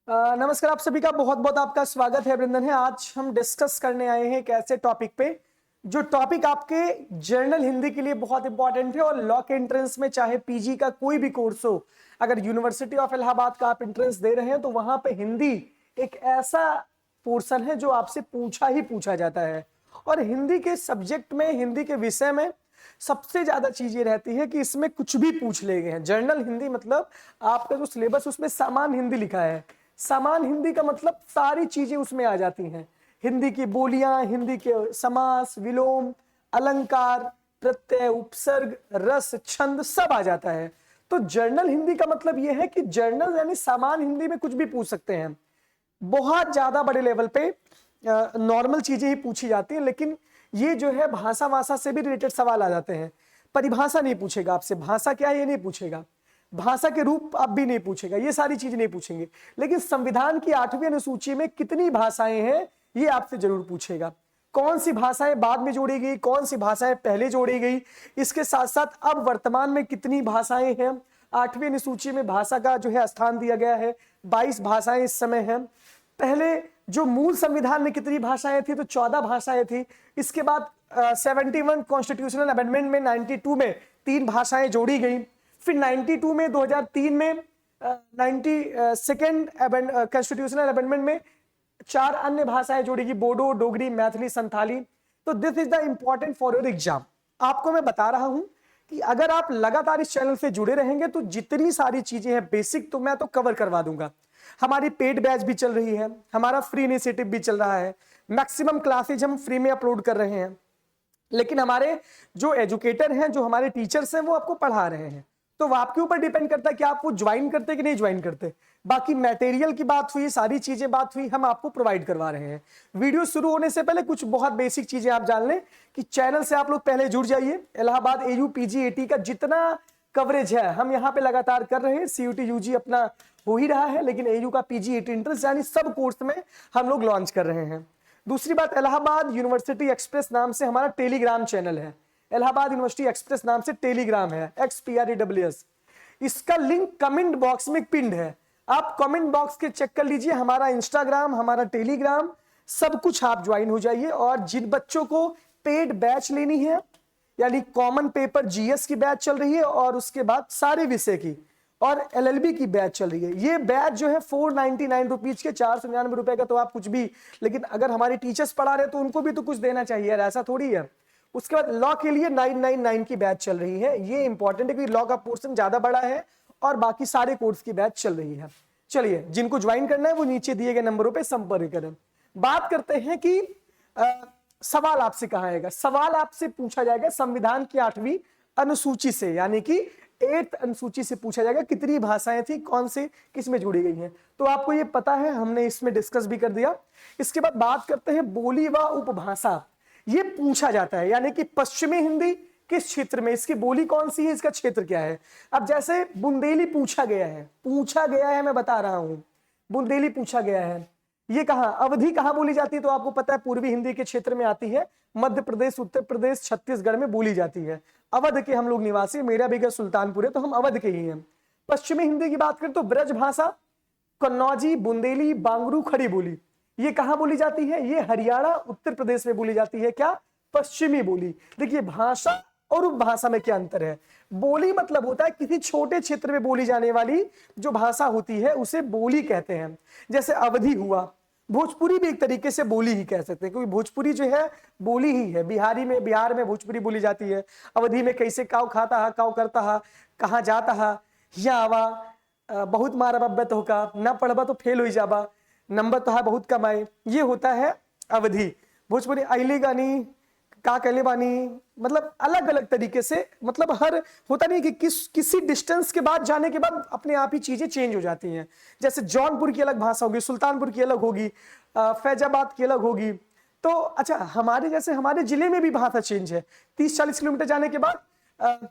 नमस्कार, आप सभी का बहुत बहुत आपका स्वागत है, अभिनंदन है। आज हम डिस्कस करने आए हैं एक ऐसे टॉपिक पे जो टॉपिक आपके जर्नल हिंदी के लिए बहुत इंपॉर्टेंट है और लॉ के एंट्रेंस में चाहे पीजी का कोई भी कोर्स हो, अगर यूनिवर्सिटी ऑफ इलाहाबाद का आप एंट्रेंस दे रहे हैं तो वहां पे हिंदी एक ऐसा पोर्शन है जो आपसे पूछा ही पूछा जाता है। और हिंदी के सब्जेक्ट में, हिंदी के विषय में सबसे ज्यादा चीज ये रहती है कि इसमें कुछ भी पूछ ले गए हैं। जर्नल हिंदी मतलब आपका जो सिलेबस उसमें सामान्य हिंदी लिखा है। सामान्य हिंदी का मतलब सारी चीजें उसमें आ जाती हैं। हिंदी की बोलियां, हिंदी के समास, विलोम, अलंकार, प्रत्यय, उपसर्ग, रस, छंद सब आ जाता है। तो जर्नल हिंदी का मतलब यह है कि जर्नल यानी सामान्य हिंदी में कुछ भी पूछ सकते हैं। बहुत ज्यादा बड़े लेवल पे नॉर्मल चीजें ही पूछी जाती हैं, लेकिन ये जो है भाषा वाषा से भी रिलेटेड सवाल आ जाते हैं। परिभाषा नहीं पूछेगा आपसे, भाषा क्या है ये नहीं पूछेगा, भाषा के रूप आप भी नहीं पूछेगा, ये सारी चीज नहीं पूछेंगे। लेकिन संविधान की 8वीं अनुसूची में कितनी भाषाएं हैं ये आपसे जरूर पूछेगा। कौन सी भाषाएं बाद में जोड़ी गई, कौन सी भाषाएं पहले जोड़ी गई, इसके साथ साथ अब वर्तमान में कितनी भाषाएं हैं। 8वीं अनुसूची में भाषा का जो है स्थान दिया गया है, 22 भाषाएं इस समय हैं। पहले जो मूल संविधान में कितनी भाषाएं थी, तो 14 भाषाएं थी। इसके बाद 71 कॉन्स्टिट्यूशनल अमेंडमेंट में 92 में 3 भाषाएं जोड़ी गई। फिर 92 में 2003 में 92nd कॉन्स्टिट्यूशनल अमेंडमेंट में 4 अन्य भाषाएं जोड़ेगी, बोडो, डोगरी, मैथिली, संथाली। तो this is the important for your exam. आपको मैं बता रहा हूं कि अगर आप लगातार इस चैनल से जुड़े रहेंगे तो जितनी सारी चीजें हैं बेसिक तो मैं तो कवर करवा दूंगा। हमारी पेड बैच भी चल रही है, हमारा फ्री इनिशिएटिव भी चल रहा है, मैक्सिमम क्लासेज हम फ्री में अपलोड कर रहे हैं। लेकिन हमारे जो एजुकेटर हैं, जो हमारे टीचर्स हैं, वो आपको पढ़ा रहे हैं। तो वो आपके ऊपर डिपेंड करता है कि आप वो ज्वाइन करते कि नहीं ज्वाइन करते। बाकी मटेरियल की बात हुई, सारी चीजें बात हुई, हम आपको प्रोवाइड करवा रहे हैं। वीडियो शुरू होने से पहले कुछ बहुत बेसिक चीजें आप जान लें कि चैनल से आप लोग पहले जुड़ जाइए। इलाहाबाद एयू पीजीएटी का जितना कवरेज है हम यहाँ पे लगातार कर रहे हैं। सीयूटी यूजी अपना हो ही रहा है, लेकिन एयू का पीजीएटी इंट्रेंस यानी सब कोर्स में हम लोग लॉन्च कर रहे हैं। दूसरी बात, इलाहाबाद यूनिवर्सिटी एक्सप्रेस नाम से हमारा टेलीग्राम चैनल है। इलाहाबाद यूनिवर्सिटी एक्सप्रेस नाम से टेलीग्राम है, XPREWS। इसका लिंक कमेंट बॉक्स में पिंड है, आप कमेंट बॉक्स के चेक कर लीजिए। हमारा इंस्टाग्राम, हमारा टेलीग्राम, सब कुछ आप ज्वाइन हो जाइए। और जिन बच्चों को पेड बैच लेनी है, यानी कॉमन पेपर जीएस की बैच चल रही है और उसके बाद सारे विषय की, और एलएलबी की बैच चल रही है। ये बैच जो है 499 रुपीज के, 499 रुपए का तो आप कुछ भी, लेकिन अगर हमारे टीचर्स पढ़ा रहे तो उनको भी तो कुछ देना चाहिए यार, ऐसा थोड़ी है। उसके बाद लॉ के लिए 999 की बैच चल रही है। ये इंपॉर्टेंट है कि लॉ का पोर्शन ज्यादा बड़ा है और बाकी सारे कोर्स की बैच चल रही है। चलिए, जिनको ज्वाइन करना है वो नीचे दिए गए नंबरों पे संपर्क करें। बात करते हैं कि सवाल आपसे कहाँ आएगा। सवाल आपसे पूछा जाएगा संविधान की 8वीं अनुसूची से, यानी कि 8th अनुसूची से पूछा जाएगा कितनी भाषाएं थी, कौन से किस में जोड़ी गई हैं। तो आपको ये पता है, हमने इसमें डिस्कस भी कर दिया। इसके बाद बात करते हैं बोली व उपभाषा। ये पूछा जाता है, यानी कि पश्चिमी हिंदी किस क्षेत्र में, इसकी बोली कौन सी है, इसका क्षेत्र क्या है। अब जैसे बुंदेली पूछा गया है, मैं बता रहा हूं, बुंदेली पूछा गया है। ये कहां, अवधि कहां बोली जाती है, तो आपको पता है पूर्वी हिंदी के क्षेत्र में आती है, मध्य प्रदेश, उत्तर प्रदेश, छत्तीसगढ़ में बोली जाती है। अवध के हम लोग निवासी, मेरा भी घर सुल्तानपुर है तो हम अवध के ही हैं। पश्चिमी हिंदी की बात करें तो ब्रज भाषा, कन्नौजी, बुंदेली, बांगरू, खड़ी बोली, ये कहां बोली जाती है, ये हरियाणा, उत्तर प्रदेश में बोली जाती है। क्या, पश्चिमी बोली। देखिए, भाषा और उपभाषा में क्या अंतर है। बोली मतलब होता है किसी छोटे क्षेत्र में बोली जाने वाली जो भाषा होती है उसे बोली कहते हैं। जैसे अवधि हुआ, भोजपुरी भी एक तरीके से बोली ही कह सकते हैं, क्योंकि भोजपुरी जो है बोली ही है। बिहार में भोजपुरी बोली जाती है। अवधि में कैसे काव खाता है, काव करता है, कहाँ जाता है, या आवा, बहुत मारा बब्बत होगा, ना पढ़बा तो फेल हो जाबा, नंबर तो है बहुत कम आए, ये होता है अवधि। भोजपुरी अली गानी, का कहले बानी, मतलब अलग अलग तरीके से, मतलब हर होता नहीं कि किसी डिस्टेंस के बाद जाने के बाद अपने आप ही चीजें चेंज हो जाती हैं। जैसे जौनपुर की अलग भाषा होगी, सुल्तानपुर की अलग होगी, फैजाबाद की अलग होगी। तो अच्छा, हमारे जिले में भी भाषा चेंज है। 30-40 किलोमीटर जाने के बाद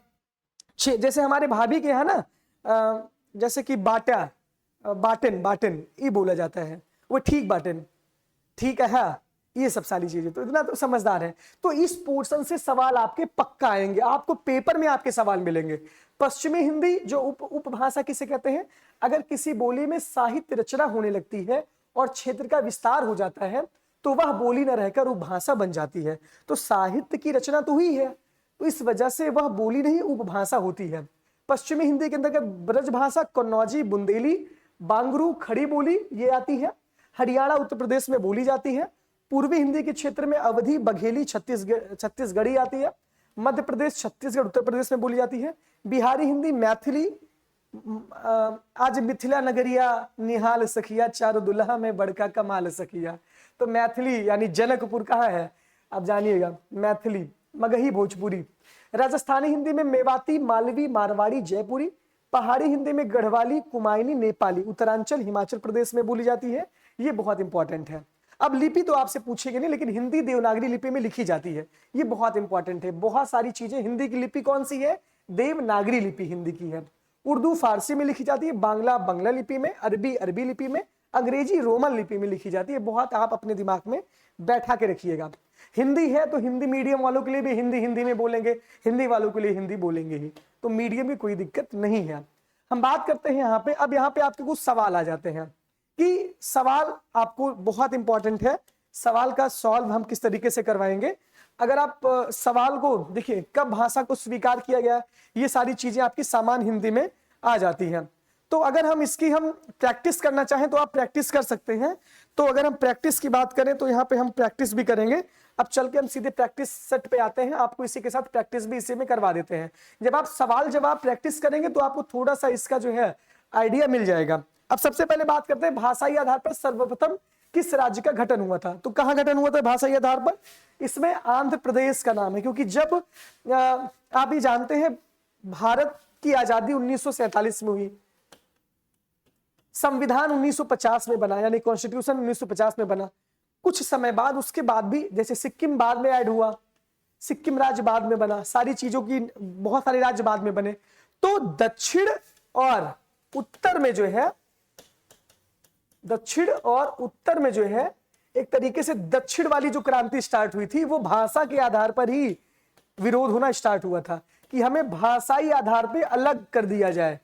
जैसे हमारे भाभी के यहाँ ना, जैसे कि बाटन ये बोला जाता है, वो ठीक बाटन, ठीक है, हाँ, ये सब सारी चीजें, तो इतना तो समझदार है। तो इस पोर्शन से सवाल आपके पक्का आएंगे, आपको पेपर में आपके सवाल मिलेंगे। पश्चिमी हिंदी जो उपभाषा किसे कहते हैं, अगर किसी बोली में साहित्य रचना होने लगती है और क्षेत्र का विस्तार हो जाता है तो वह बोली न रहकर उपभाषा बन जाती है। तो साहित्य की रचना तो हुई है, तो इस वजह से वह बोली नहीं उपभाषा होती है। पश्चिमी हिंदी के अंतर्गत ब्रज भाषा, कन्नौजी, बुंदेली, बांगरू, खड़ी बोली ये आती है। हरियाणा उत्तर प्रदेश में बोली जाती है। पूर्वी हिंदी के क्षेत्र में अवधी, बघेली, छत्तीसगढ़ी आती है। मध्य प्रदेश, छत्तीसगढ़, उत्तर प्रदेश में बोली जाती है। बिहारी हिंदी, मैथिली, आज मिथिला नगरिया निहाल सखिया, चार दुल्हा में बड़का कमाल सखिया। तो मैथिली यानी जनकपुर कहाँ है आप जानिएगा, मैथिली। मगही भोजपुरी। राजस्थानी हिंदी में मेवाती, मालवी, मारवाड़ी, जयपुरी। पहाड़ी हिंदी में गढ़वाली, कुमायूनी, नेपाली। उत्तरांचल हिमाचल प्रदेश में बोली जाती है। ये बहुत इंपॉर्टेंट है। अब लिपि तो आपसे पूछेंगे नहीं, लेकिन हिंदी देवनागरी लिपि में लिखी जाती है, ये बहुत इंपॉर्टेंट है। बहुत सारी चीजें, हिंदी की लिपि कौन सी है, देवनागरी लिपि हिंदी की है। उर्दू फारसी में लिखी जाती है, बांग्ला बंगला लिपि में, अरबी अरबी लिपि में, अंग्रेजी रोमन लिपि में लिखी जाती है। बहुत आप अपने दिमाग में बैठा के रखिएगा। हिंदी है तो हिंदी मीडियम वालों के लिए भी हिंदी हिंदी में बोलेंगे, हिंदी वालों के लिए हिंदी बोलेंगे ही, तो मीडियम में कोई दिक्कत नहीं है। हम बात करते हैं यहाँ पे, अब यहाँ पे आपके कुछ सवाल आ जाते हैं कि सवाल आपको बहुत इंपॉर्टेंट है, सवाल का सॉल्व हम किस तरीके से करवाएंगे। अगर आप सवाल को देखिए, कब भाषा को स्वीकार किया गया, ये सारी चीजें आपकी सामान्य हिंदी में आ जाती हैं। तो अगर हम इसकी हम प्रैक्टिस करना चाहें तो आप प्रैक्टिस कर सकते हैं। तो अगर हम प्रैक्टिस की बात करें तो यहाँ पे हम प्रैक्टिस भी करेंगे। अब चल के हम सीधे प्रैक्टिस सेट पे आते हैं, आपको इसी के साथ प्रैक्टिस भी इसी में करवा देते हैं। जब आप सवाल जवाब प्रैक्टिस करेंगे तो आपको थोड़ा सा इसका जो है आइडिया मिल जाएगा। अब सबसे पहले बात करते हैं भाषाई आधार पर सर्वप्रथम किस राज्य का गठन हुआ था। तो कहां गठन हुआ था भाषाई आधार पर, इसमें आंध्र प्रदेश का नाम है, क्योंकि जब आप ये जानते हैं भारत की आजादी 1947 में हुई, संविधान 1950 में बना, यानी कॉन्स्टिट्यूशन 1950 में बना। कुछ समय बाद उसके बाद भी, जैसे सिक्किम बाद में ऐड हुआ, सिक्किम राज्य बाद में बना, सारी चीजों की बहुत सारे राज्य बाद में बने। तो दक्षिण और उत्तर में जो है, दक्षिण और उत्तर में जो है एक तरीके से दक्षिण वाली जो क्रांति स्टार्ट हुई थी वो भाषा के आधार पर ही विरोध होना स्टार्ट हुआ था कि हमें भाषाई आधार पे अलग कर दिया जाए।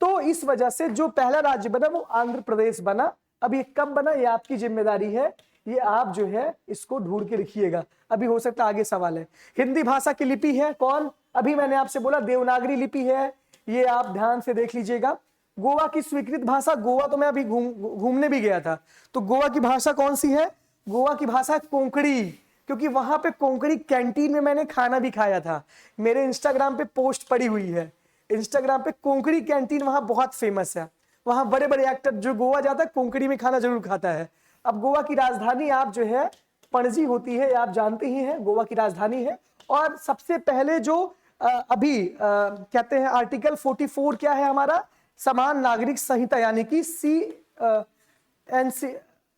तो इस वजह से जो पहला राज्य बना वो आंध्र प्रदेश बना। अब ये कब बना ये आपकी जिम्मेदारी है, ये आप जो है इसको ढूंढ के लिखिएगा, अभी हो सकता आगे सवाल है। हिंदी भाषा की लिपि है कौन, अभी मैंने आपसे बोला देवनागरी लिपि है, ये आप ध्यान से देख लीजिएगा। गोवा की स्वीकृत भाषा, गोवा तो मैं अभी घूमने भी गया था, तो गोवा की भाषा कौन सी है, गोवा की भाषा कोंकणी, क्योंकि वहां पे कोंकणी कैंटीन में मैंने खाना भी खाया था, मेरे इंस्टाग्राम पे पोस्ट पड़ी हुई है, इंस्टाग्राम पे कोंकणी कैंटीन वहां बहुत फेमस है। वहां बड़े बड़े एक्टर जो गोवा जाता है कोंकणी में खाना जरूर खाता है। अब गोवा की राजधानी आप जो है पणजी होती है, आप जानते ही हैं गोवा की राजधानी है। और सबसे पहले जो अभी कहते हैं आर्टिकल 44 क्या है हमारा, समान नागरिक संहिता, यानी कि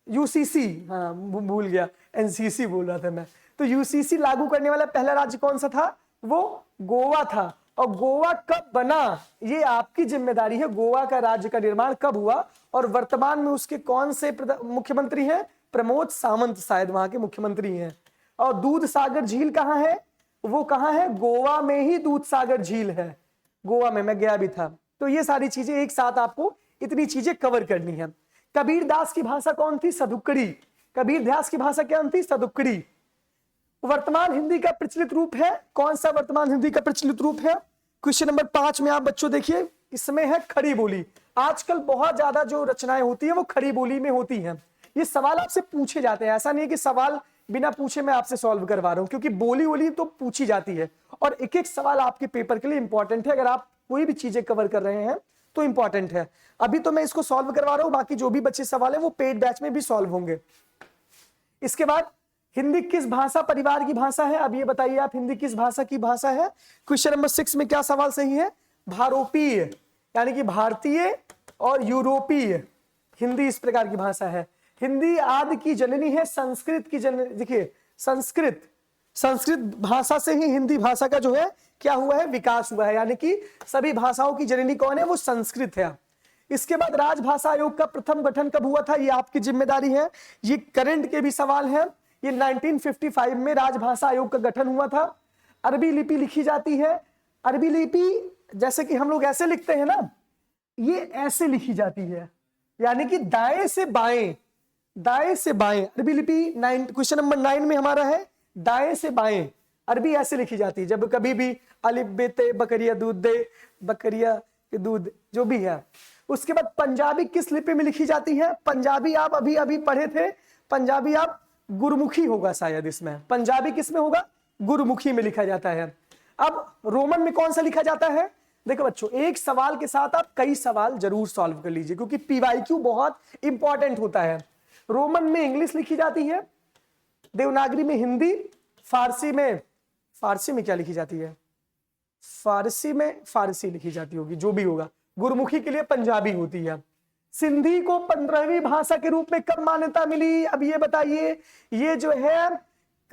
यूसीसी, हाँ भूल गया, एनसीसी बोल रहा था मैं, तो यूसीसी लागू करने वाला पहला राज्य कौन सा था, वो गोवा था। और गोवा कब बना ये आपकी जिम्मेदारी है, गोवा का राज्य का निर्माण कब हुआ, और वर्तमान में उसके कौन से मुख्यमंत्री हैं, प्रमोद सावंत शायद वहां के मुख्यमंत्री हैं। और दूध सागर झील कहाँ है, वो कहाँ है, गोवा में ही दूध सागर झील है, गोवा में मैं गया भी था। तो ये सारी चीजें एक साथ आपको इतनी चीजें कवर करनी है। कबीर दास की भाषा कौन थी, सदुक्कड़ी, कबीर दास की भाषा क्या थी, सदुक्कड़ी। वर्तमान हिंदी का प्रचलित रूप है, कौन सा वर्तमान हिंदी का प्रचलित रूप है, क्वेश्चन नंबर 5 में आप बच्चों देखिए, इसमें है खड़ी बोली। आजकल बहुत ज्यादा जो रचनाएं होती है वो खड़ी बोली में होती हैं। ये सवाल आपसे पूछे जाते हैं, ऐसा नहीं है कि सवाल बिना पूछे मैं आपसे सॉल्व करवा रहा हूं, क्योंकि बोली बोली तो पूछी जाती है और एक एक सवाल आपके पेपर के लिए इंपॉर्टेंट है। अगर आप कोई भी चीजें कवर कर रहे हैं तो इंपॉर्टेंट है। अभी तो मैं इसको सॉल्व करवा रहा हूं, बाकी जो भी बच्चे सवाल है वो पेड बैच में भी सॉल्व होंगे। इसके बाद हिंदी किस भाषा परिवार की भाषा है, अब ये बताइए आप हिंदी किस भाषा की भाषा है। क्वेश्चन नंबर 6 में क्या सवाल सही है, भारोपीय, यानी कि भारतीय और यूरोपीय हिंदी इस प्रकार की भाषा है। हिंदी आदि की जननी है, संस्कृत की जननी, देखिए संस्कृत भाषा से ही हिंदी भाषा का जो है क्या हुआ है, विकास हुआ है, यानी कि सभी भाषाओं की जननी कौन है, वो संस्कृत है। इसके बाद राजभाषा आयोग का प्रथम गठन कब हुआ था, ये आपकी जिम्मेदारी है। ये करंट के भी सवाल है, ये 1955 में राजभाषा आयोग का गठन हुआ था। अरबी लिपि लिखी जाती है, अरबी लिपि जैसे कि हम लोग ऐसे लिखते हैं ना, ये ऐसे लिखी जाती है, यानी कि दाएं से बाएं, दाएं से बाएं। अरबी लिपि क्वेश्चन नंबर 9 में हमारा है दाएं से बाएं। अरबी ऐसे लिखी जाती है, जब कभी भी अलिफ बे ते बकरिया दूध दे, बकरिया के दूध जो भी है। उसके बाद पंजाबी किस लिपि में लिखी जाती है? पंजाबी आप अभी अभी पढ़े थे, पंजाबी आप गुरुमुखी होगा शायद, इसमें पंजाबी किस में होगा? गुरुमुखी में लिखा जाता है। अब रोमन में कौन सा लिखा जाता है? देखो बच्चों, एक सवाल के साथ आप कई सवाल जरूर सॉल्व कर लीजिए, क्योंकि पीवाईक्यू बहुत इंपॉर्टेंट होता है। रोमन में इंग्लिश लिखी जाती है, देवनागरी में हिंदी, फारसी में क्या लिखी जाती है? फारसी में फारसी लिखी जाती होगी, जो भी होगा। गुरुमुखी के लिए पंजाबी होती है। सिंधी को 15वीं भाषा के रूप में कब मान्यता मिली? अब ये बताइए। ये जो है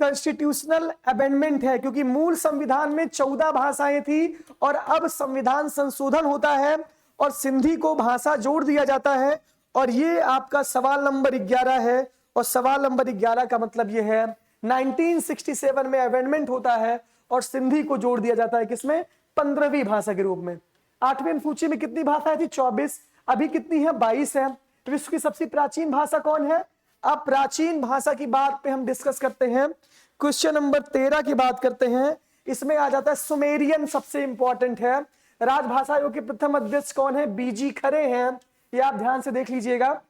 कॉन्स्टिट्यूशनल अमेंडमेंट है, क्योंकि मूल संविधान में 14 भाषाएं थी और अब संविधान संशोधन होता है और सिंधी को भाषा जोड़ दिया जाता है। और ये आपका सवाल नंबर 11 है, और सवाल नंबर 11 का मतलब ये है 1967 में अमेंडमेंट होता है और सिंधी को जोड़ दिया जाता है किसमें? 15वीं भाषा के रूप में। 8वीं अनुसूची में कितनी भाषाएं थी? 24। अभी कितनी है? 22 है। विश्व की सबसे प्राचीन भाषा कौन है? अब प्राचीन भाषा की बात पे हम डिस्कस करते हैं। क्वेश्चन नंबर 13 की बात करते हैं। इसमें आ जाता है सुमेरियन, सबसे इंपॉर्टेंट है। राजभाषा आयोग के प्रथम अध्यक्ष कौन है? बीजी खरे हैं, ये आप ध्यान से देख लीजिएगा।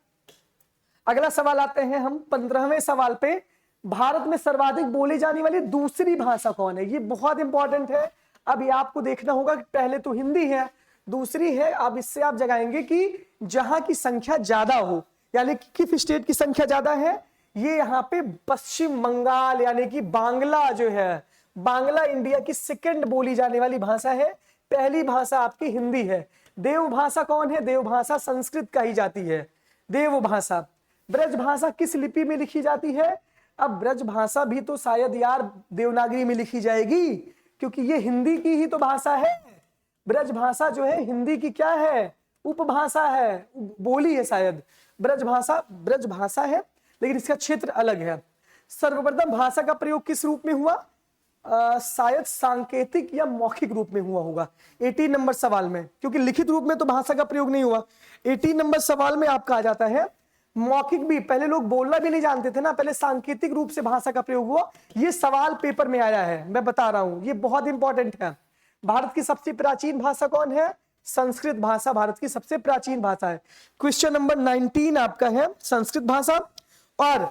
अगला सवाल आते हैं हम 15वें सवाल पे। भारत में सर्वाधिक बोली जाने वाली दूसरी भाषा कौन है? ये बहुत इंपॉर्टेंट है। अब ये आपको देखना होगा कि पहले तो हिंदी है, दूसरी है, अब इससे आप जगाएंगे कि जहां की संख्या ज्यादा हो, यानी कि किस स्टेट की संख्या ज्यादा है? ये यहाँ पे पश्चिम बंगाल, यानी कि बांग्ला जो है, बांग्ला इंडिया की सेकंड बोली जाने वाली भाषा है। पहली भाषा आपकी हिंदी है। देव भाषा कौन है? देव भाषा संस्कृत कही जाती है, देव भाषा। ब्रज भाषा किस लिपि में लिखी जाती है? अब ब्रज भाषा भी तो शायद यार देवनागरी में लिखी जाएगी, क्योंकि ये हिंदी की ही तो भाषा है। ब्रज भाषा जो है हिंदी की क्या है? उपभाषा है, बोली है शायद। ब्रज भाषा है, लेकिन इसका क्षेत्र अलग है। सर्वप्रथम भाषा का प्रयोग किस रूप में हुआ? शायद सांकेतिक या मौखिक रूप में हुआ होगा 18 नंबर सवाल में, क्योंकि लिखित रूप में तो भाषा का प्रयोग नहीं हुआ। 18 नंबर सवाल में आपका आ जाता है मौखिक भी। पहले लोग बोलना भी नहीं जानते थे ना, पहले सांकेतिक रूप से भाषा का प्रयोग हुआ। ये सवाल पेपर में आया है, मैं बता रहा हूं, ये बहुत इंपॉर्टेंट है। भारत की सबसे प्राचीन भाषा कौन है? संस्कृत भाषा भारत की सबसे प्राचीन भाषा है। क्वेश्चन नंबर 19 आपका है संस्कृत भाषा। और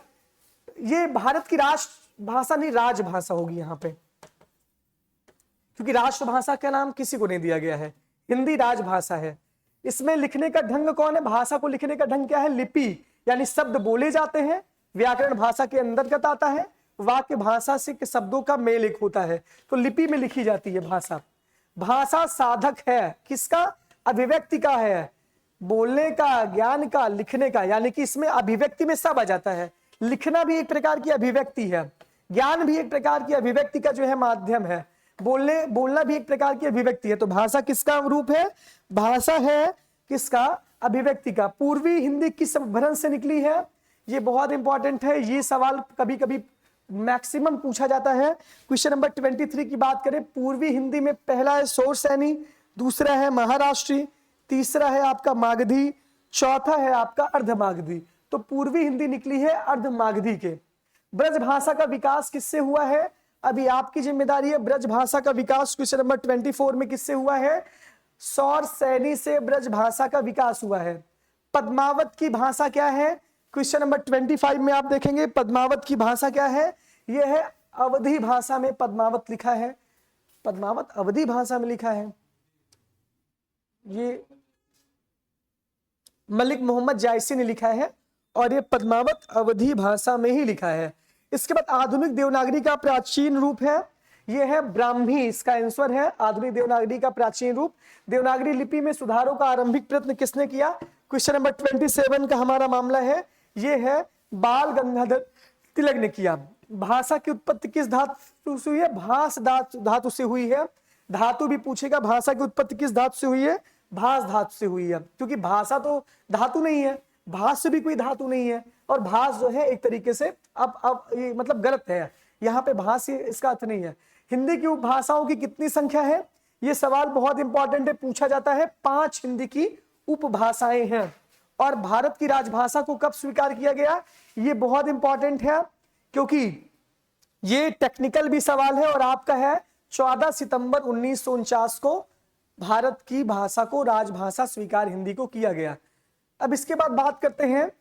ये भारत की राष्ट्र भाषा नहीं, राजभाषा होगी यहाँ पे, क्योंकि राष्ट्रभाषा का नाम किसी को नहीं दिया गया है। हिंदी राजभाषा है। इसमें लिखने का ढंग कौन है? भाषा को लिखने का ढंग क्या है? लिपि, यानी शब्द बोले जाते हैं। व्याकरण भाषा के अंतर्गत आता है। वाक्य भाषा से के शब्दों का मेल एक होता है, तो लिपि में लिखी जाती है भाषा। भाषा साधक है किसका? अभिव्यक्ति का है, बोलने का, ज्ञान का, लिखने का, यानी कि इसमें अभिव्यक्ति में सब आ जाता है। लिखना भी एक प्रकार की अभिव्यक्ति है, ज्ञान भी एक प्रकार की अभिव्यक्ति का जो है माध्यम है, बोलना भी एक प्रकार की अभिव्यक्ति है। तो भाषा किसका रूप है? भाषा है किसका? अभिव्यक्ति का। पूर्वी हिंदी किस अपभ्रंश से निकली है? ये बहुत इंपॉर्टेंट है, ये सवाल कभी कभी मैक्सिमम पूछा जाता है। क्वेश्चन नंबर 23 की बात करें, पूर्वी हिंदी में पहला है शौरसैनी, दूसरा है महाराष्ट्री, तीसरा है आपका मागधी, चौथा है आपका अर्धमागधी। तो पूर्वी हिंदी निकली है अर्धमागधी के। ब्रज भाषा का विकास किससे हुआ है? अभी आपकी जिम्मेदारी है। ब्रज भाषा का विकास क्वेश्चन नंबर 24 में किससे हुआ है? शौरसैनी से ब्रज भाषा का विकास हुआ है। पद्मावत की भाषा क्या है? क्वेश्चन नंबर 25 में आप देखेंगे पद्मावत की भाषा क्या है? यह है अवधी भाषा में पद्मावत लिखा है। पद्मावत अवधी भाषा में लिखा है, ये मलिक मोहम्मद जायसी ने लिखा है, और ये पद्मावत अवधी भाषा में ही लिखा है। इसके बाद आधुनिक देवनागरी का प्राचीन रूप है, यह है ब्राह्मी, इसका आंसर है आधुनिक देवनागरी का प्राचीन रूप। देवनागरी लिपि में सुधारों का आरंभिक प्रयत्न किसने किया? क्वेश्चन नंबर 27 का हमारा मामला है, यह है बाल गंगाधर तिलक ने किया। भाषा की उत्पत्ति किस धातु से हुई है? भास धातु से हुई है। धातु भी पूछेगा, भाषा की उत्पत्ति किस धातु से हुई है? भास धातु से हुई है, क्योंकि भाषा तो धातु नहीं है, भास से भी कोई धातु नहीं है। और भास जो है एक तरीके से अब ये मतलब गलत है, यहाँ पे भास इसका अर्थ नहीं है। हिंदी की उपभाषाओं की कितनी संख्या है? ये सवाल बहुत इंपॉर्टेंट है, पूछा जाता है। 5 हिंदी की उपभाषाएं हैं। और भारत की राजभाषा को कब स्वीकार किया गया, ये बहुत इंपॉर्टेंट है क्योंकि ये टेक्निकल भी सवाल है और आपका है 14 सितंबर 1949 को भारत की भाषा को राजभाषा स्वीकार हिंदी को किया गया। अब इसके बाद बात करते हैं,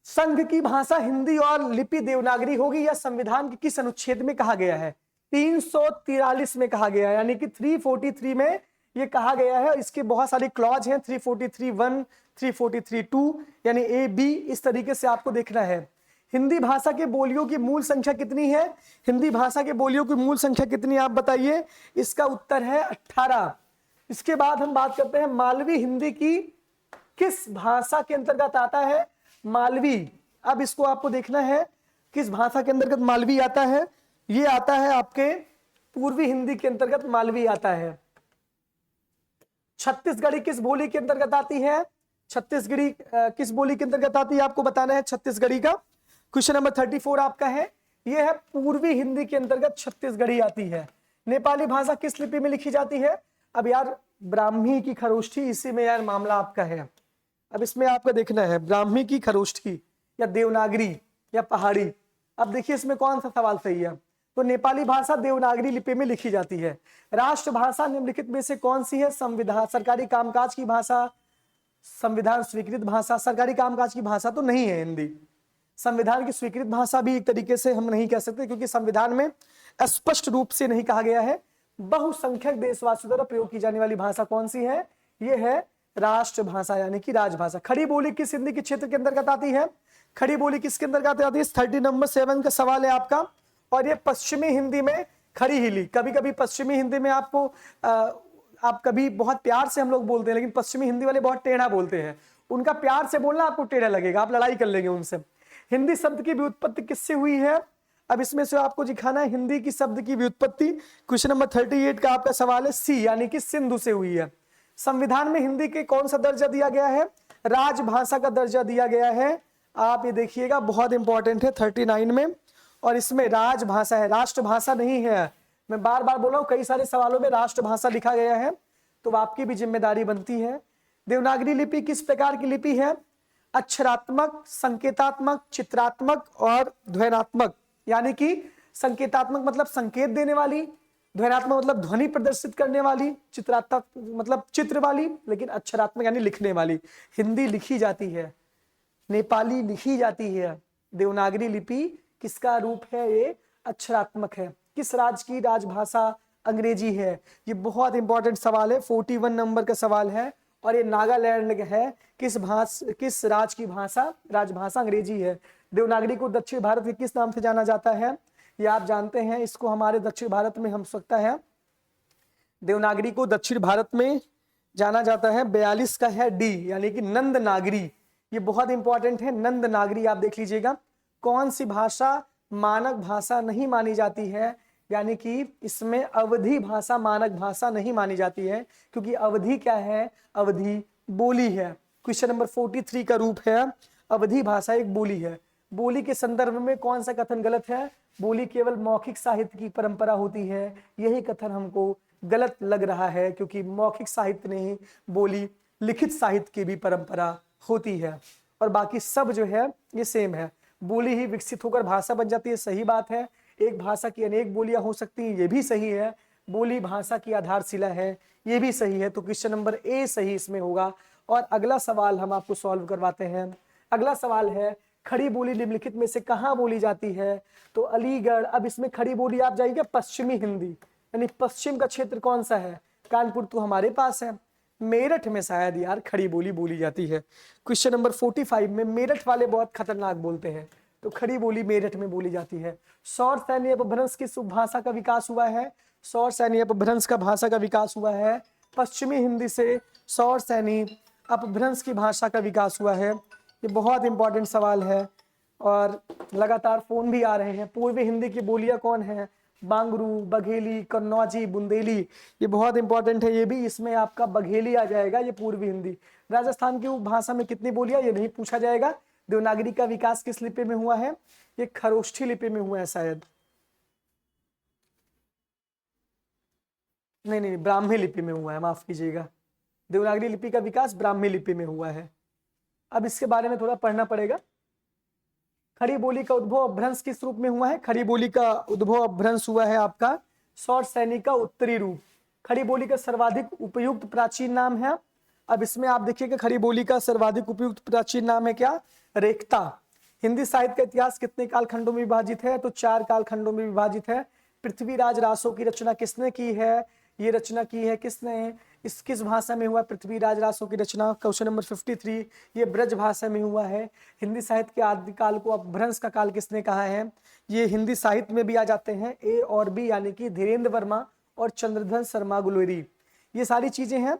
संघ की भाषा हिंदी और लिपि देवनागरी होगी, या संविधान के किस अनुच्छेद में कहा गया है, 343 में कहा गया है, यानी कि 343 में ये कहा गया है। इसके बहुत सारे क्लॉज हैं, 343(1), 343(2), यानी ए बी, इस तरीके से आपको देखना है। हिंदी भाषा के बोलियों की मूल संख्या कितनी है, हिंदी भाषा के बोलियों की मूल संख्या कितनी आप बताइए, इसका उत्तर है 18। इसके बाद हम बात करते हैं मालवी हिंदी की किस भाषा के अंतर्गत आता है, मालवी। अब इसको आपको देखना है किस भाषा के अंतर्गत मालवी आता है, ये आता है आपके पूर्वी हिंदी के अंतर्गत मालवी आता है। छत्तीसगढ़ी किस बोली के अंतर्गत आती है, छत्तीसगढ़ी किस बोली के अंतर्गत आती है आपको बताना है छत्तीसगढ़ी का। क्वेश्चन नंबर 34 आपका है, यह है पूर्वी हिंदी के अंतर्गत छत्तीसगढ़ी आती है। नेपाली भाषा किस लिपि में लिखी जाती है, अब यार ब्राह्मी की खरोष्ठी, इसी में यार मामला आपका है। अब इसमें आपका देखना है ब्राह्मी की खरोष्ठी या देवनागरी या पहाड़ी। अब देखिए इसमें कौन सा सवाल सही है, तो नेपाली भाषा देवनागरी लिपि में लिखी जाती है। राष्ट्रभाषा निम्नलिखित में से कौन सी है, संविधान सरकारी कामकाज की भाषा, संविधान स्वीकृत भाषा, सरकारी कामकाज की भाषा तो नहीं है हिंदी। संविधान की स्वीकृत भाषा भी एक तरीके से हम नहीं कह सकते क्योंकि संविधान में स्पष्ट रूप से नहीं कहा गया है। बहुसंख्यक देशवासियों द्वारा प्रयोग की जाने वाली भाषा कौन सी है, यह है राष्ट्रभाषा यानी कि राजभाषा। खड़ी बोली किस हिंदी के क्षेत्र के अंतर्गत आती है, खड़ी बोली किसके अंतर्गत आती है, 30 नंबर 7 का सवाल है आपका। और ये पश्चिमी हिंदी में खड़ी हिली, कभी कभी पश्चिमी हिंदी में आपको आप कभी बहुत प्यार से हम लोग बोलते हैं, लेकिन पश्चिमी हिंदी वाले बहुत टेढ़ा बोलते हैं, उनका प्यार से बोलना आपको टेढ़ा लगेगा, आप लड़ाई कर लेंगे उनसे। हिंदी शब्द की व्युत्पत्ति किससे हुई है, अब इसमें से आपको दिखाना है हिंदी की शब्द की व्युत्पत्ति। क्वेश्चन नंबर 38 का आपका सवाल है, सी यानी कि सिंधु से हुई है। संविधान में हिंदी के कौन सा दर्जा दिया गया है, राजभाषा का दर्जा दिया गया है। आप ये देखिएगा बहुत इंपॉर्टेंट है 39 में, और इसमें राजभाषा है, राष्ट्रभाषा नहीं है। मैं बार बार बोल रहा हूं कई सारे सवालों में राष्ट्रभाषा लिखा गया है, तो आपकी भी जिम्मेदारी बनती है। देवनागरी लिपि किस प्रकार की लिपि है, अक्षरात्मक, संकेतात्मक, चित्रात्मक और ध्वन्यात्मक। यानी कि संकेतात्मक मतलब संकेत देने वाली, ध्वन्यात्मक मतलब ध्वनि प्रदर्शित करने वाली, चित्रात्मक मतलब चित्र वाली, लेकिन अक्षरात्मक यानी लिखने वाली। हिंदी लिखी जाती है, नेपाली लिखी जाती है, देवनागरी लिपि किसका रूप है, ये अक्षरात्मक है। किस राज्य की राजभाषा अंग्रेजी है, ये बहुत इंपॉर्टेंट सवाल है, 41 नंबर का सवाल है, और ये नागालैंड है। किस राज्य की भाषा राजभाषा अंग्रेजी है। देवनागरी को दक्षिण भारत के किस नाम से जाना जाता है, ये आप जानते हैं, इसको हमारे दक्षिण भारत में हम सकता है, देवनागरी को दक्षिण भारत में जाना जाता है। 42 का है डी यानी कि नंद नागरी, ये बहुत इंपॉर्टेंट है, नंद नागरी आप देख लीजिएगा। कौन सी भाषा मानक भाषा नहीं मानी जाती है, यानी कि इसमें अवधी भाषा मानक भाषा नहीं मानी जाती है, क्योंकि अवधी क्या है, अवधी बोली है। क्वेश्चन नंबर 43 का रूप है, अवधी भाषा एक बोली है। बोली के संदर्भ में कौन सा कथन गलत है, बोली केवल मौखिक साहित्य की परंपरा होती है, यही कथन हमको गलत लग रहा है, क्योंकि मौखिक साहित्य नहीं, बोली लिखित साहित्य की भी परंपरा होती है, और बाकी सब जो है ये सेम है। बोली ही विकसित होकर भाषा बन जाती है, सही बात है। एक भाषा की अनेक बोलियां हो सकती हैं, ये भी सही है। बोली भाषा की आधारशिला है, ये भी सही है। तो क्वेश्चन नंबर ए सही इसमें होगा। और अगला सवाल हम आपको सॉल्व करवाते हैं। अगला सवाल है, खड़ी बोली निम्नलिखित में से कहाँ बोली जाती है, तो अलीगढ़। अब इसमें खड़ी बोली आप जाइएगा पश्चिमी हिंदी, यानी पश्चिम का क्षेत्र कौन सा है, कानपुर तो हमारे पास है, मेरठ में शायद यार खड़ी बोली बोली जाती है। क्वेश्चन नंबर 45 में मेरठ वाले बहुत खतरनाक बोलते हैं, तो खड़ी बोली मेरठ में बोली जाती है। सौर सैन्य अपभ्रंश किस उपभाषा का विकास हुआ है, सौर सैन्य अपभ्रंश का भाषा का विकास हुआ है पश्चिमी हिंदी से सौर सैन्य अपभ्रंश की भाषा का विकास हुआ है। ये बहुत इंपॉर्टेंट सवाल है, और लगातार फोन भी आ रहे हैं। पूर्वी हिंदी की बोलियां कौन है, बांगरू, बघेली, कन्नौजी, बुंदेली, ये बहुत इंपॉर्टेंट है। ये भी इसमें आपका बघेली आ जाएगा, ये पूर्वी हिंदी। राजस्थान की उपभाषा में कितनी बोलियां, ये नहीं पूछा जाएगा। देवनागरी का विकास किस लिपि में हुआ है, ये खरोष्ठी लिपि में हुआ है शायद, नहीं, ब्राह्मी लिपि में हुआ है, माफ कीजिएगा। देवनागरी लिपि का विकास ब्राह्मी लिपि में हुआ है। अब इसके बारे में थोड़ा पढ़ना पड़ेगा। खड़ी बोली का उद्भव अपभ्रंश किस रूप में हुआ है? खड़ी बोली का उद्भव अपभ्रंश हुआ है आपका सौर सैनिक का उत्तरी रूप। खड़ी बोली का सर्वाधिक उपयुक्त प्राचीन नाम है। अब इसमें आप देखिए कि खड़ी बोली का सर्वाधिक उपयुक्त प्राचीन नाम है क्या? रेखता। हिंदी साहित्य का इतिहास कितने कालखंडों में विभाजित है? तो 4 कालखंडों में विभाजित है। पृथ्वीराज रासो की रचना किसने की है? ये रचना की है किसने? इस किस भाषा में हुआ पृथ्वीराज रासो की रचना? क्वेश्चन नंबर 53, ये ब्रज भाषा में हुआ है। हिंदी साहित्य के आदिकाल को अपभ्रंश का काल किसने कहा है? ये हिंदी साहित्य में भी आ जाते हैं ए और बी, यानी कि धीरेन्द्र वर्मा और चंद्रधन शर्मा गुलेरी, ये सारी चीजें हैं।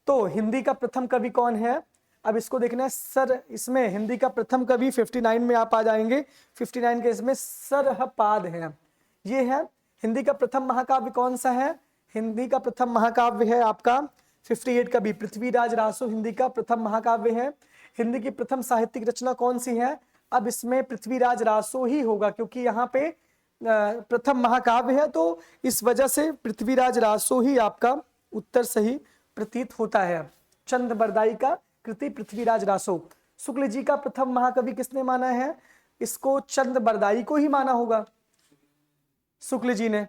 तो हिंदी का प्रथम कवि कौन है? अब इसको देखना है सर, इसमें हिंदी का प्रथम कवि 59 में आप आ जाएंगे। 59 के इसमें सरहपाद है। ये है हिंदी का प्रथम महाकाव्य कौन सा है? हिंदी का प्रथम महाकाव्य है आपका 58 कवि पृथ्वीराज रासो हिंदी का प्रथम महाकाव्य है। हिंदी की प्रथम साहित्यिक रचना कौन सी है? अब इसमें पृथ्वीराज रासो ही होगा, क्योंकि यहाँ पे प्रथम महाकाव्य है, तो इस वजह से पृथ्वीराज रासो ही आपका उत्तर सही प्रतीत होता है। चंद बरदाई का कृति पृथ्वीराज रासो। शुक्ल जी का प्रथम महाकवि किसने माना है? इसको चंद बरदाई को ही माना होगा शुक्ल जी ने,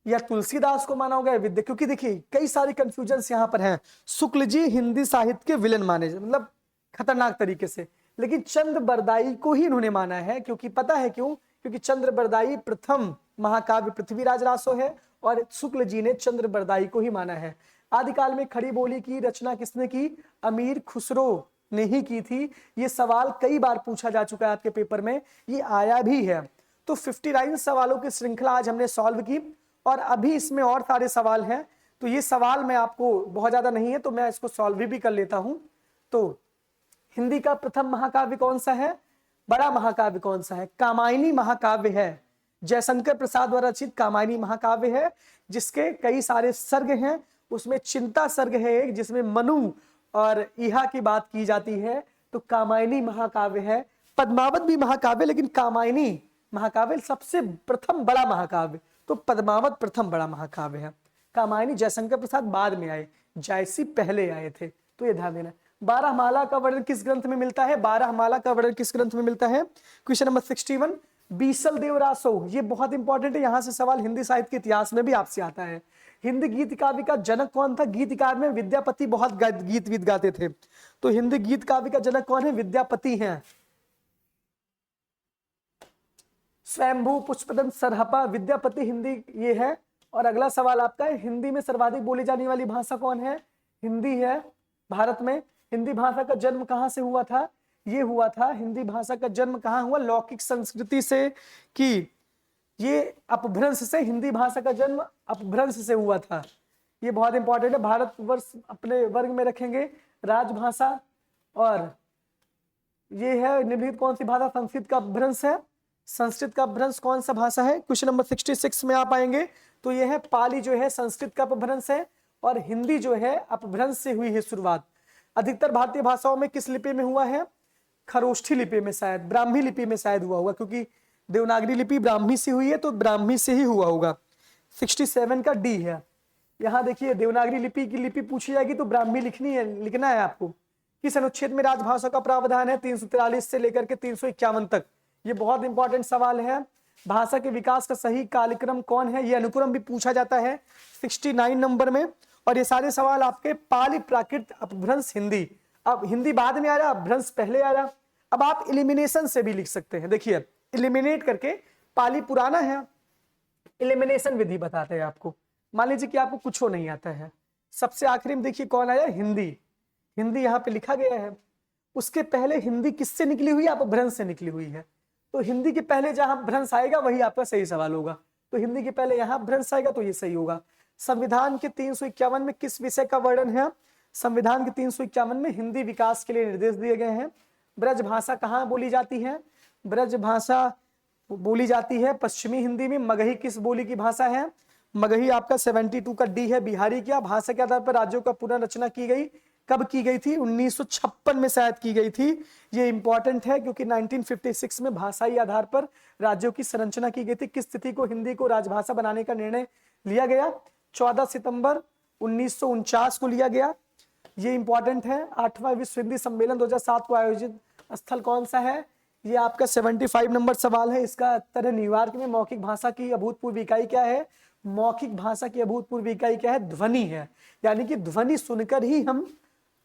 या तुलसीदास को माना होगा विद्या, क्योंकि देखिए कई सारे कंफ्यूजन यहाँ पर हैं। शुक्ल जी हिंदी साहित्य के विलन माने, मतलब खतरनाक तरीके से, लेकिन चंद बरदाई को ही इन्होंने माना है। क्योंकि पता है क्यों? क्योंकि चंद्र बरदाई प्रथम महाकाव्य पृथ्वीराज रासो है और शुक्ल जी ने चंद्र बरदाई को ही माना है। आदिकाल में खड़ी बोली की रचना किसने की? अमीर खुसरो ने ही की थी। ये सवाल कई बार पूछा जा चुका है आपके पेपर में, ये आया भी है। तो 59 सवालों की श्रृंखला आज हमने सॉल्व की और अभी इसमें और सारे सवाल हैं। तो ये सवाल मैं आपको बहुत ज्यादा नहीं है तो मैं इसको सॉल्व भी कर लेता हूं। तो हिंदी का प्रथम महाकाव्य कौन सा है? बड़ा महाकाव्य कौन सा है? कामायनी महाकाव्य है। जयशंकर प्रसाद द्वारा रचित कामायनी महाकाव्य है, जिसके कई सारे सर्ग हैं। उसमें चिंता सर्ग है एक, जिसमें मनु और इहा की बात की जाती है, तो कामायनी महाकाव्य है। पद्मावत भी महाकाव्य, लेकिन कामायनी महाकाव्य सबसे प्रथम बड़ा महाकाव्य, तो पद्मावत प्रथम बड़ा महाकाव्य है। कामायनी जयशंकर प्रसाद बाद में आए, जायसी पहले आए थे, तो ये ध्यान देना। 12 माला का वर्णन किस ग्रंथ में मिलता है? 12 माला का वर्णन किस ग्रंथ में मिलता है? क्वेश्चन नंबर 61, बीसल देव रासो। ये बहुत इंपॉर्टेंट है, यहां से सवाल हिंदी साहित्य के इतिहास में भी आपसे आता है। हिंदी गीत काव्य का जनक कौन था? गीतकार में विद्यापति बहुत गीत वीत गाते थे, तो हिंदी गीत काव्य का जनक कौन है? विद्यापति हैं। स्वयंभू, पुष्पदंत, सरहपा, विद्यापति हिंदी ये है। और अगला सवाल आपका है, हिंदी में सर्वाधिक बोली जाने वाली भाषा कौन है? हिंदी है भारत में। हिंदी भाषा का जन्म कहां से हुआ था? ये हुआ था, हिंदी भाषा का जन्म कहां हुआ? लौकिक संस्कृति से, कि ये अपभ्रंश से, हिंदी भाषा का जन्म अपभ्रंश से हुआ था। ये बहुत इंपॉर्टेंट है। भारतवर्ष अपने वर्ग में रखेंगे राजभाषा, और ये है निम्नलिखित कौन सी भाषा संस्कृत का अपभ्रंश है? संस्कृत का अपभ्रंश कौन सा भाषा है? क्वेश्चन नंबर 66 में आप आएंगे, तो ये है पाली जो है संस्कृत का अपभ्रंश है, और हिंदी जो है अपभ्रंश से हुई है शुरुआत। अधिकतर भारतीय भाषाओं में किस लिपि में हुआ है? खरोष्ठी लिपि में, शायद ब्राह्मी लिपि में शायद हुआ होगा, क्योंकि देवनागरी लिपि ब्राह्मी से हुई है, तो ब्राह्मी से ही हुआ होगा। 67 का डी है। यहाँ देखिए देवनागरी लिपि की लिपि पूछी जाएगी तो ब्राह्मी लिखना है आपको। किस अनुच्छेद में राजभाषा का प्रावधान है? 343 से लेकर के 351 तक। ये बहुत इंपॉर्टेंट सवाल है। भाषा के विकास का सही कालक्रम कौन है? ये अनुक्रम भी पूछा जाता है 69 नंबर में। और ये सारे सवाल आपके पाली प्राकृत अपभ्रंश हिंदी, अब हिंदी बाद में आ रहा, अपभ्रंश पहले आ रहा। अब आप एलिमिनेशन से भी लिख सकते हैं। देखिए एलिमिनेट करके, पाली पुराना है, एलिमिनेशन विधि बताते हैं आपको। मान लीजिए कि आपको कुछ नहीं आता है, सबसे आखिरी में देखिए कौन आया? हिंदी। हिंदी यहाँ पे लिखा गया है। उसके पहले हिंदी किससे निकली हुई है? अपभ्रंश से निकली हुई है। तो हिंदी के पहले जहां भ्रंश आएगा वही आपका सही सवाल होगा। तो हिंदी के पहले यहां भ्रंश आएगा तो ये सही होगा। संविधान के 351 में किस विषय का वर्णन है? संविधान के 351 में हिंदी विकास के लिए निर्देश दिए गए हैं। ब्रज भाषा कहाँ बोली जाती है? ब्रज भाषा बोली जाती है पश्चिमी हिंदी में। मगही किस बोली की भाषा है? मगही आपका 72 का डी है, बिहारी। क्या भाषा के आधार पर राज्यों का पुनर्रचना की गई? कब की गई थी? 1956 में शायद की गई थी। ये इंपॉर्टेंट है क्योंकि 1956 में भाषाई आधार पर राज्यों की संरचना की गई थी। किस तिथि को हिंदी को राजभाषा बनाने का निर्णय लिया गया? 14 सितंबर 1949 को लिया गया, ये इंपॉर्टेंट है। 8वां विश्व हिंदी सम्मेलन 2007 को आयोजित स्थल कौन सा है? ये आपका 75 नंबर सवाल है। इसका उत्तर है न्यूयॉर्क में। मौखिक भाषा की अभूतपूर्व इकाई क्या है? मौखिक भाषा की अभूतपूर्व इकाई क्या है? ध्वनि है। यानी कि ध्वनि सुनकर ही हम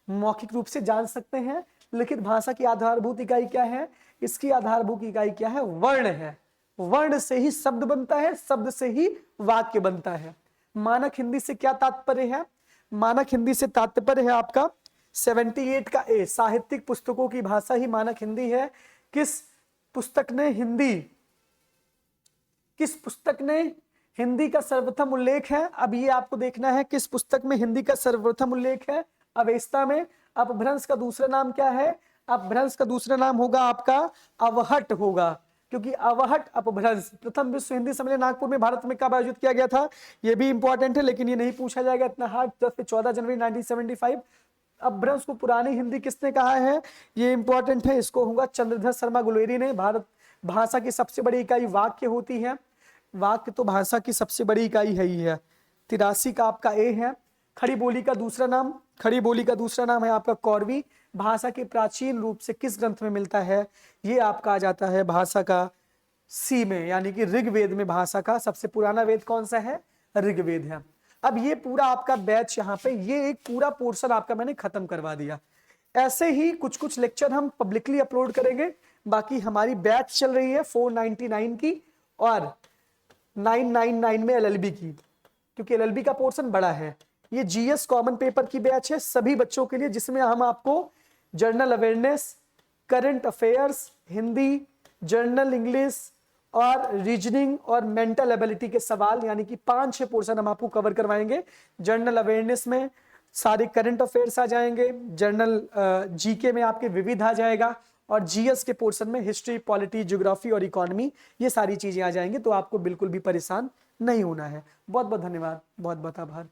मौखिक रूप से जान सकते हैं। लिखित भाषा की आधारभूत इकाई क्या है? इसकी आधारभूत इकाई क्या है? वर्ण है। वर्ण से ही शब्द बनता है, शब्द से ही वाक्य बनता है। मानक हिंदी से क्या तात्पर्य है? मानक हिंदी से तात्पर्य है आपका 78 का ए, साहित्यिक पुस्तकों की भाषा ही मानक हिंदी है। किस पुस्तक ने हिंदी का सर्वप्रथम उल्लेख है? अब ये आपको देखना है किस पुस्तक में हिंदी का सर्वप्रथम उल्लेख है। अवेस्ता में। अपभ्रंश का दूसरा नाम क्या है? अपभ्रंश का दूसरा नाम होगा आपका अवहट होगा, क्योंकि अवहट अपभ्रंश। प्रथम विश्व हिंदी सम्मेलन नागपुर में भारत में कब आयोजित किया गया था? ये भी इंपॉर्टेंट है, लेकिन ये नहीं पूछा जाएगा इतना हार्ड। 14 जनवरी 1975। अपभ्रंश को पुरानी हिंदी किसने कहा है? ये इंपॉर्टेंट है, इसको होगा चंद्रधर शर्मा गुलेरी ने। भारत भाषा की सबसे बड़ी इकाई वाक्य होती है। वाक्य तो भाषा की सबसे बड़ी इकाई है ही है। 83 का आपका ए है। खड़ी बोली का दूसरा नाम है आपका कौरवी। भाषा के प्राचीन रूप से किस ग्रंथ में मिलता है? ये आपका आ जाता है भाषा का सी में, यानी कि ऋग्वेद में। भाषा का सबसे पुराना वेद कौन सा है? ऋग्वेद है। अब ये पूरा आपका बैच यहाँ पे, ये एक पूरा पोर्शन आपका मैंने खत्म करवा दिया। ऐसे ही कुछ कुछ लेक्चर हम पब्लिकली अपलोड करेंगे। बाकी हमारी बैच चल रही है 499 की और 999 में एलएलबी की, क्योंकि एलएलबी का पोर्शन बड़ा है। ये जीएस कॉमन पेपर की बैच है सभी बच्चों के लिए, जिसमें हम आपको journal awareness, current affairs, Hindi, journal English और रीजनिंग और मेंटल एबिलिटी के सवाल, यानी कि 5-6 पोर्शन हम आपको कवर करवाएंगे। जर्नल अवेयरनेस में सारे करंट अफेयर्स आ जाएंगे, जर्नल जीके में आपके विविध आ जाएगा, और जीएस के पोर्शन में हिस्ट्री, पॉलिटी, ज्योग्राफी और इकोनॉमी, ये सारी चीजें आ जाएंगी। तो आपको बिल्कुल भी परेशान नहीं होना है। बहुत बहुत धन्यवाद, बहुत बहुत आभार।